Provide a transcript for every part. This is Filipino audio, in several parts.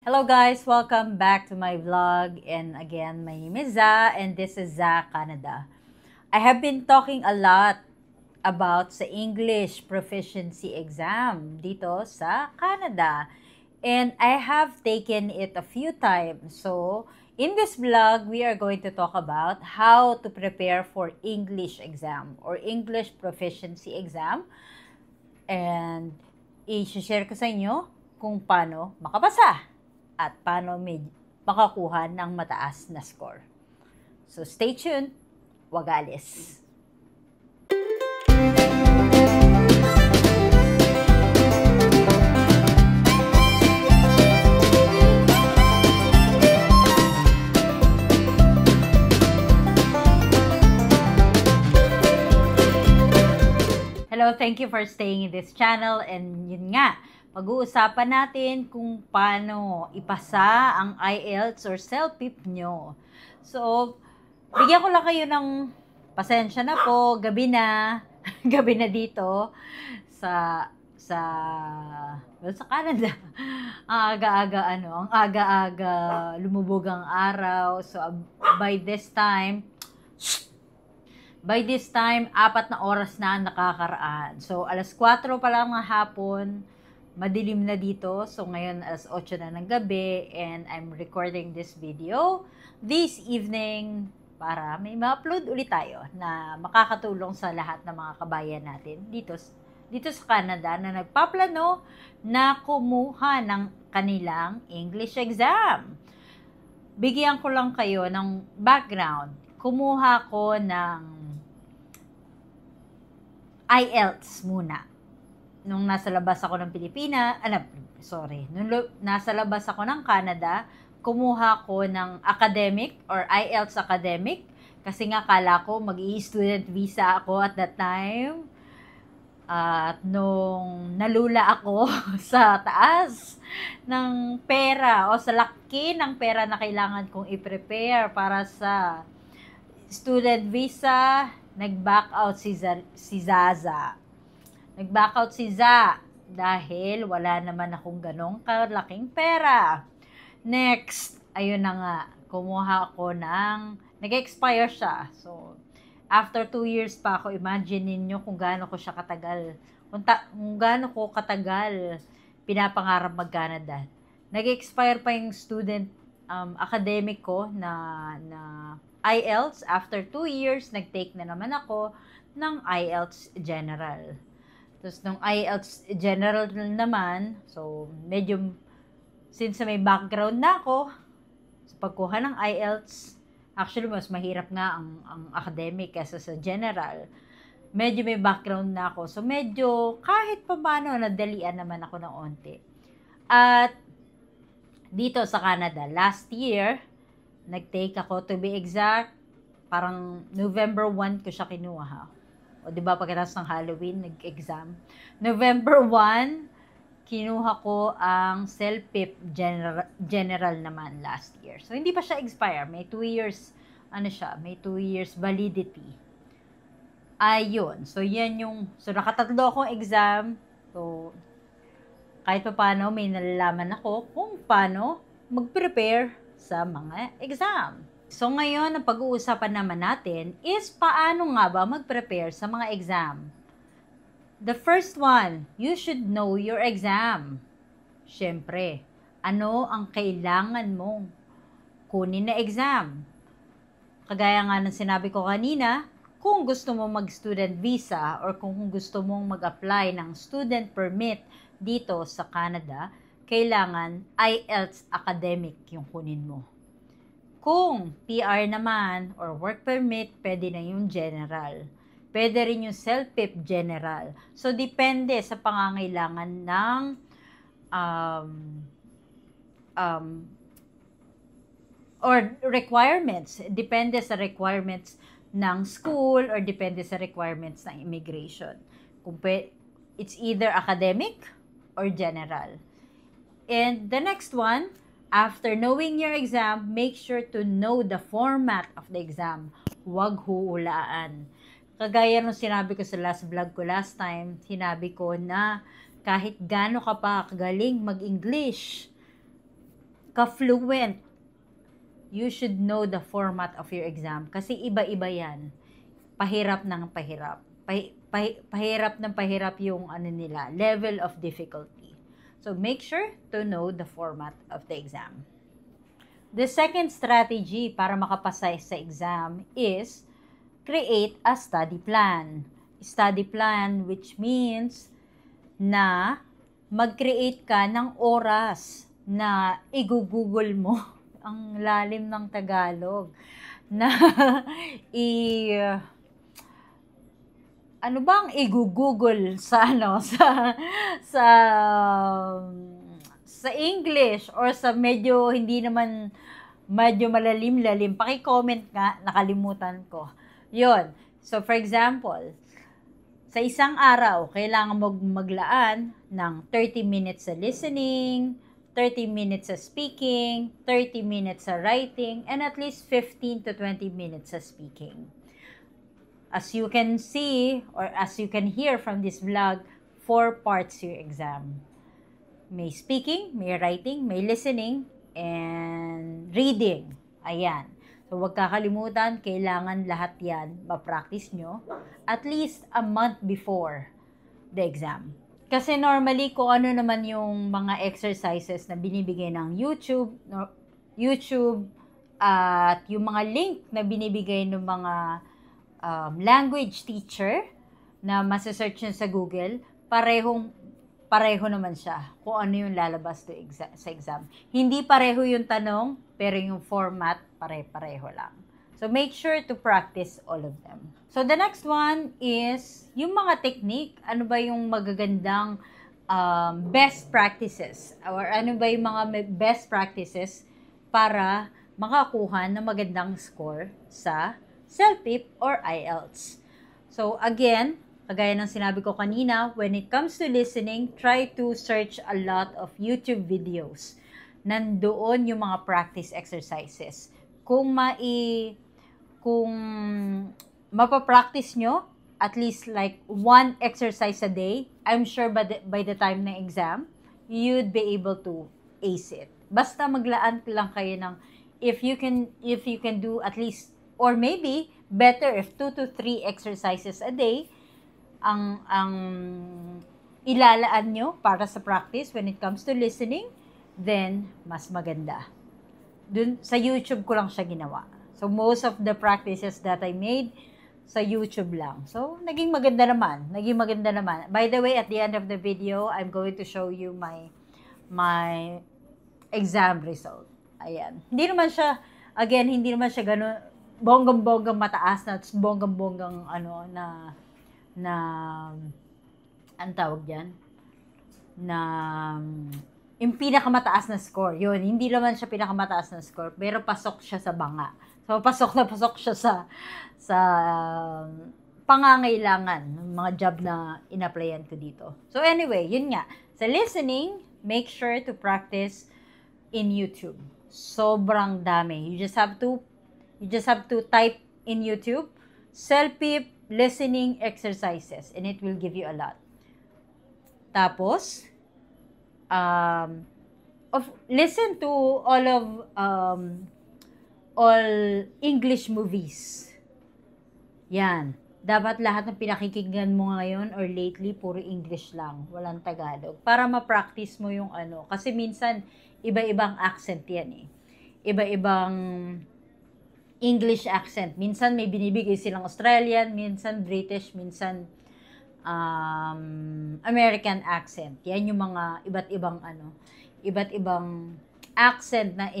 Hello guys, welcome back to my vlog, and again, my name is Za and this is Za Canada. I have been talking a lot about sa English proficiency exam dito sa Canada, and I have taken it a few times. So, in this vlog, we are going to talk about how to prepare for English exam or English proficiency exam, and i-share ko sa inyo kung paano makapasa at paano makakuha ng mataas na score. So, stay tuned. Wag alis. Hello, thank you for staying in this channel, and yun nga, pag-uusapan natin kung paano ipasa ang IELTS or CELPIP nyo. So, bigyan ko lang kayo ng pasensya na po, gabi na, gabi na dito sa Canada. Ang aga-aga lumubog ang araw. So, by this time, 4 na oras na nakakaraan. So, alas 4 pa lang ng hapon, madilim na dito. So, ngayon, alas 8 na ng gabi, and I'm recording this video this evening para may ma-upload ulit tayo na makakatulong sa lahat ng mga kabayan natin dito sa Canada na nagpaplano na kumuha ng kanilang English exam. Bigyan ko lang kayo ng background. Kumuha ko ng IELTS muna. Nung nasa labas ako ng nung nasa labas ako ng Canada, kumuha ko ng academic or IELTS academic kasi nga kala ko mag-i-student visa ako at that time. At nung nalula ako sa taas ng pera o sa laki ng pera na kailangan kong i-prepare para sa student visa, nag-back out si Zaza. Nag-back out si Za dahil wala naman akong ganong kalaking pera. Next, ayun na nga, kumuha ako nag-expire siya. So, after 2 years pa ako, imagine ninyo kung gaano ko siya katagal, kung gaano ko katagal pinapangarap mag-Canada. Nag-expire pa yung student academic ko na IELTS. After 2 years, nag-take na naman ako ng IELTS General. Tapos, nung IELTS General naman, so, medyo, since may background na ako, sa pagkuha ng IELTS, actually, mas mahirap nga ang academic kaysa sa general. Medyo may background na ako. So, medyo, kahit pa paano, nadalian naman ako ng onti. At, dito sa Canada, last year, nag-take ako, to be exact, parang November 1 ko siya kinuha. O, di ba, pagkatapos ng Halloween, nag-exam. November 1, kinuha ko ang CELPIP general naman last year. So, hindi pa siya expire. May 2 years, may 2 years validity. Ayun. So, nakatatlo akong exam. So, kahit pa paano, may nalalaman ako kung paano mag-prepare sa mga exam. So, ngayon, ang pag-uusapan naman natin is paano nga ba mag-prepare sa mga exam. The first one, you should know your exam. Siyempre, ano ang kailangan mong kunin na exam? Kagaya nga ng sinabi ko kanina, kung gusto mo mag-student visa or kung gusto mong mag-apply ng student permit dito sa Canada, kailangan IELTS academic yung kunin mo. Kung PR naman or work permit, pwede na yung general. Pwede rin yung CELPIP general. So, depende sa pangangailangan ng or requirements. Depende sa requirements ng school or depende sa requirements ng immigration. It's either academic or general. And the next one, after knowing your exam, make sure to know the format of the exam. Huwag huhulaan. Kagaya nung sinabi ko sa last vlog ko last time, sinabi ko na kahit gaano ka pa kagaling mag-English, ka-fluent, you should know the format of your exam. Kasi iba-iba yan. Pahirap ng pahirap. Pahirap ng pahirap yung nila, level of difficulty. So, make sure to know the format of the exam. The second strategy para makapasa sa exam is create a study plan. Study plan, which means na mag-create ka ng oras na i-google mo. Ang lalim ng Tagalog. Na ano bang i-google sa sa English or sa medyo hindi naman medyo malalim-lalim. Paki-comment nga, nakalimutan ko. 'Yon. So for example, sa isang araw, kailangan mo maglaan ng 30 minutes sa listening, 30 minutes sa speaking, 30 minutes sa writing, and at least 15 to 20 minutes sa speaking. As you can see, or as you can hear from this vlog, 4 parts your exam. May speaking, may writing, may listening, and reading. Ayan. So, huwag kakalimutan, kailangan lahat yan ma-practice nyo at least a month before the exam. Kasi normally, kung ano naman yung mga exercises na binibigay ng YouTube, at yung mga link na binibigay ng mga language teacher na masasearch nyo sa Google, pareho naman siya kung ano yung lalabas sa exam. Hindi pareho yung tanong, pero yung format, pare-pareho lang. So, make sure to practice all of them. So, the next one is yung mga technique. Ano ba yung magagandang best practices? Or ano ba yung mga best practices para makakuha ng magandang score sa CELPIP or IELTS? So, again, kagaya ng sinabi ko kanina, when it comes to listening, try to search a lot of YouTube videos. Nandoon yung mga practice exercises. Kung mapapractice nyo, at least like 1 exercise a day, I'm sure by the time ng exam, you'd be able to ace it. Basta maglaan lang kayo ng, if you can do at least, or maybe, better if 2 to 3 exercises a day, ang ilalaan nyo para sa practice when it comes to listening, then mas maganda. Dun, sa YouTube ko lang siya ginawa. So, most of the practices that I made, sa YouTube lang. So, naging maganda naman. By the way, at the end of the video, I'm going to show you my exam result. Ayan. Hindi naman siya gano'n, bonggang-bonggang mataas na, bonggang-bonggang ang tawag dyan, yung pinakamataas na score. Yun, hindi naman siya pinakamataas na score, pero pasok siya sa banga. So, pasok siya sa pangangailangan ng mga job na in-applyan ko dito. So, anyway, yun nga. Sa listening, make sure to practice in YouTube. Sobrang dami. You just have to type in YouTube, CELPIP listening exercises, and it will give you a lot. Tapos, listen to all English movies. Yan. Dapat lahat ng pinakikinggan mo ngayon or lately, puro English lang. Walang Tagalog. Para ma-practice mo yung Kasi minsan, iba-ibang accent yan eh. Iba-ibang English accent. Minsan may binibigay silang Australian, minsan British, minsan American accent. Yan yung mga iba't ibang accent na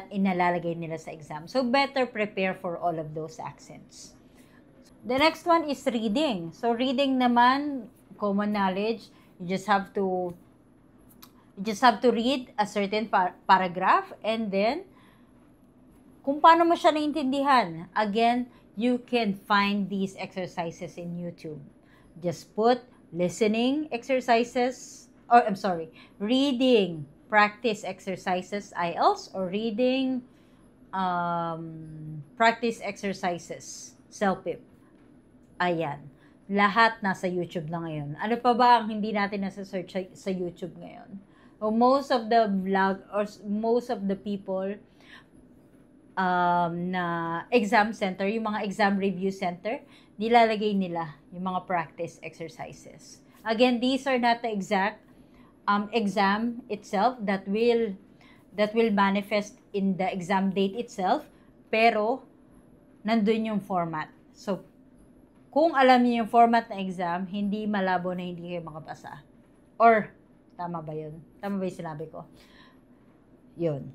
inalalagay nila sa exam. So, better prepare for all of those accents. The next one is reading. So, reading naman, common knowledge, you just have to read a certain paragraph, and then, kung paano mo siya naintindihan, again, you can find these exercises in YouTube. Just put listening exercises, reading practice exercises, IELTS, or reading practice exercises, CELPIP. Ayan. Lahat nasa YouTube na ngayon. Ano pa ba ang hindi natin nasa search sa YouTube ngayon? O most of the vlog or most of the people na exam center, yung mga exam review center, nilalagay nila yung mga practice exercises. Again, these are not the exact exam itself that will manifest in the exam date itself, pero nandun yung format. So, kung alam niyo yung format na exam, hindi malabo na hindi kayo makapasa. Or, tama ba yun? Tama ba yung sinabi ko? Yun.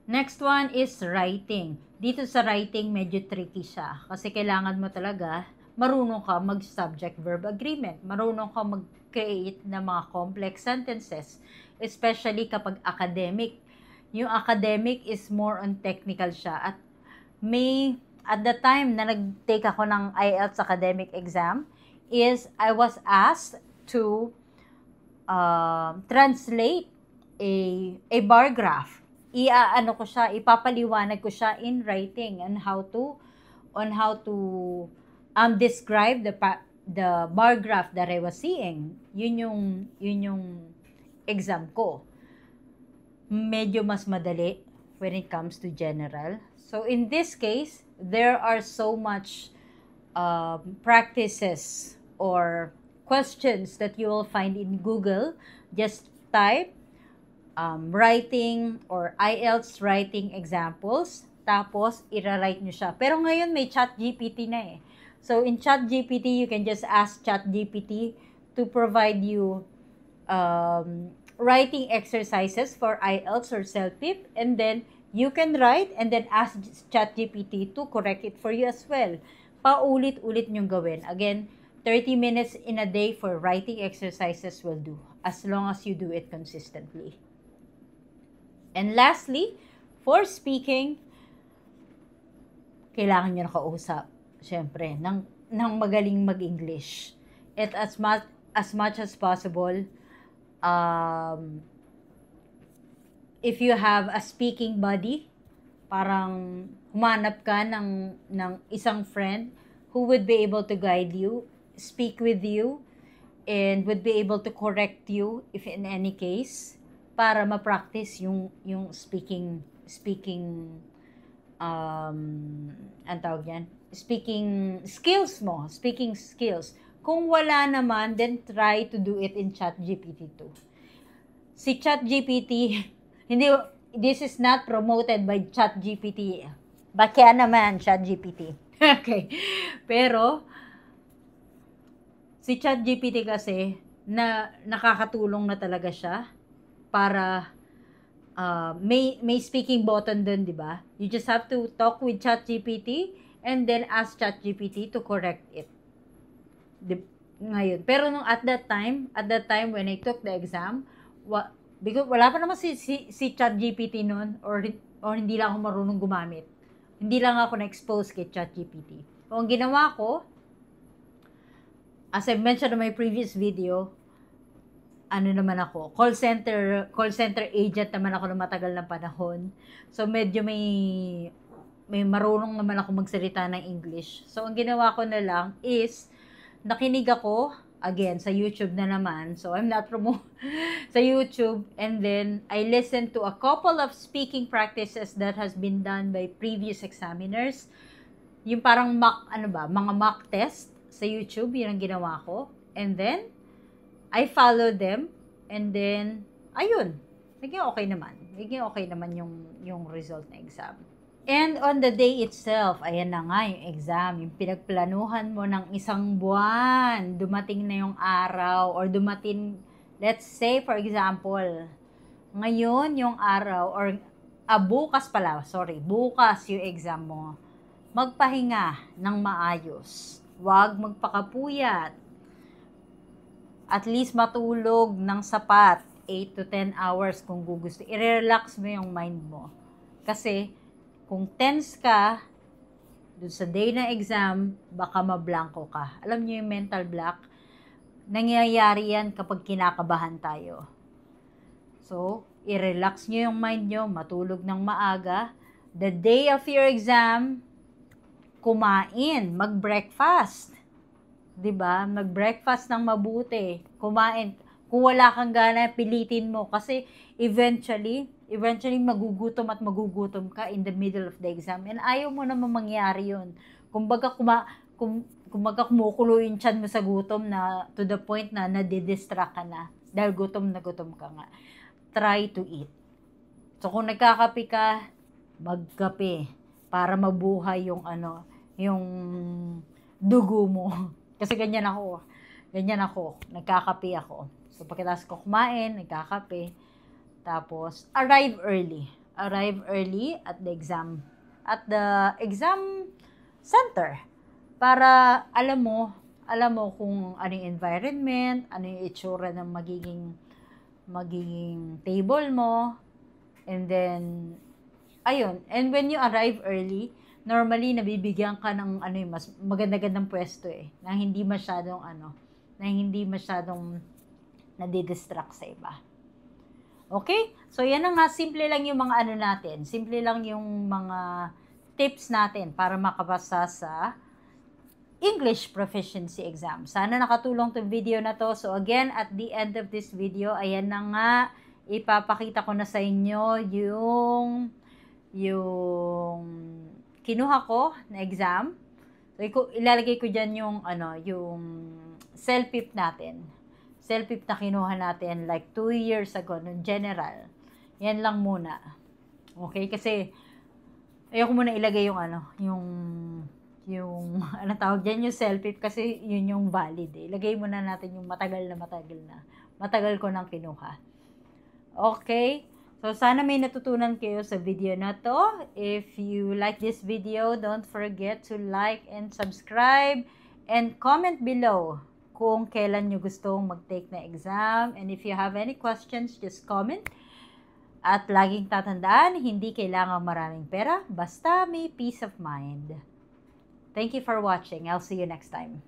Next one is writing. Dito sa writing, medyo tricky siya. Kasi kailangan mo talaga, marunong ka mag-subject-verb agreement. Marunong ka mag-create ng mga complex sentences. Especially kapag academic. Yung academic is more on technical siya. At at the time na nag-take ako ng IELTS academic exam, is I was asked to translate a bar graph. Ipapaliwanag ko siya in writing on how to describe the bar graph that I was seeing. Yun yung exam ko. Medyo mas madali when it comes to general. So in this case, there are so much practices or questions that you will find in Google. Just type writing or IELTS writing examples, tapos ira-write nyo siya. Pero ngayon may ChatGPT na eh. So in ChatGPT, you can just ask ChatGPT to provide you writing exercises for IELTS or CELPIP, and then you can write and then ask ChatGPT to correct it for you as well. Paulit-ulit nyong gawin. Again, 30 minutes in a day for writing exercises will do, as long as you do it consistently. And lastly, for speaking, kailangan nyo nakausap, syempre, ng magaling mag-English. At as much as possible, if you have a speaking buddy, parang humanap ka ng isang friend who would be able to guide you, speak with you, and would be able to correct you if in any case, para ma-practice yung speaking ang tawag yan? Speaking skills. Kung wala naman, then try to do it in ChatGPT too. Si ChatGPT, this is not promoted by ChatGPT. Bakya naman, ChatGPT. Okay. Pero, si ChatGPT kasi, nakakatulong na talaga siya para may speaking button dun, di ba? You just have to talk with ChatGPT and then ask ChatGPT to correct it. Ngayon. Pero at that time when I took the exam, because wala pa naman si ChatGPT noon, or hindi lang ako marunong gumamit. Hindi lang ako na-expose kay ChatGPT. So, ang ginawa ko, as I mentioned in my previous video, call center agent naman ako ng matagal na panahon. So, medyo may marunong naman ako magsalita ng English. So, ang ginawa ko na lang is, nakinig ako, again, sa YouTube na naman. So, I'm not sa YouTube. And then, I listened to a couple of speaking practices that has been done by previous examiners. Yung parang mga mock test sa YouTube, yun ang ginawa ko. And then, I followed them, and then, ayun, naging okay naman yung result na exam. And on the day itself, ayan na nga yung exam, yung pinagplanuhan mo ng isang buwan, dumating na yung araw, or dumating, let's say, for example, ngayon yung araw, or bukas yung exam mo, magpahinga ng maayos. Huwag magpakapuyat. At least matulog ng sapat, 8 to 10 hours kung gusto. I-relax mo yung mind mo. Kasi, kung tense ka, dun sa day na exam, baka mablanko ka. Alam niyo yung mental block? Nangyayari yan kapag kinakabahan tayo. So, i-relax niyo yung mind niyo, matulog ng maaga. The day of your exam, kumain, mag-breakfast. 'Di ba? Mag-breakfast ng mabuti. Kumain. Kung wala kang gana, pilitin mo. Kasi eventually magugutom at magugutom ka in the middle of the exam. And ayaw mo naman mangyari yun. Kumbaga, kumbaga kumukulo yung tiyan mo sa gutom na to the point na nadidistract ka na. Dahil gutom na gutom ka nga. Try to eat. So, kung nagkakape ka, magkape para mabuhay yung yung dugo mo. Kasi ganyan ako. Nagkakape ako. So, pagkatapos ko kumain, nagkakape. Tapos, arrive early at the exam center. Para alam mo kung ano yung environment, ano yung itsura ng magiging table mo. And then, ayun. And when you arrive early, normally nabibigyan ka ng mas maganda-gandang pwesto na hindi masyadong nadidistract sa iba. Okay? So, yan na nga, simple lang yung mga natin. Simple lang yung mga tips natin para makapasa sa English Proficiency Exam. Sana nakatulong tong video na to. So, again, at the end of this video, ayan na nga, ipapakita ko na sa inyo yung kinuha ko na exam. So, ilalagay ko dyan yung self-pip natin. Self-pip na kinuha natin like 2 years ago, nung general. Yan lang muna. Okay? Kasi, ayoko muna ilagay yung tawag dyan, yung self-pip, kasi yun yung valid Ilagay muna natin yung matagal na. Matagal ko nang kinuha. Okay? So, sana may natutunan kayo sa video na to. If you like this video, don't forget to like and subscribe and comment below kung kailan nyo gustong mag-take na exam. And if you have any questions, just comment. At laging tatandaan, hindi kailangan maraming pera, basta may peace of mind. Thank you for watching. I'll see you next time.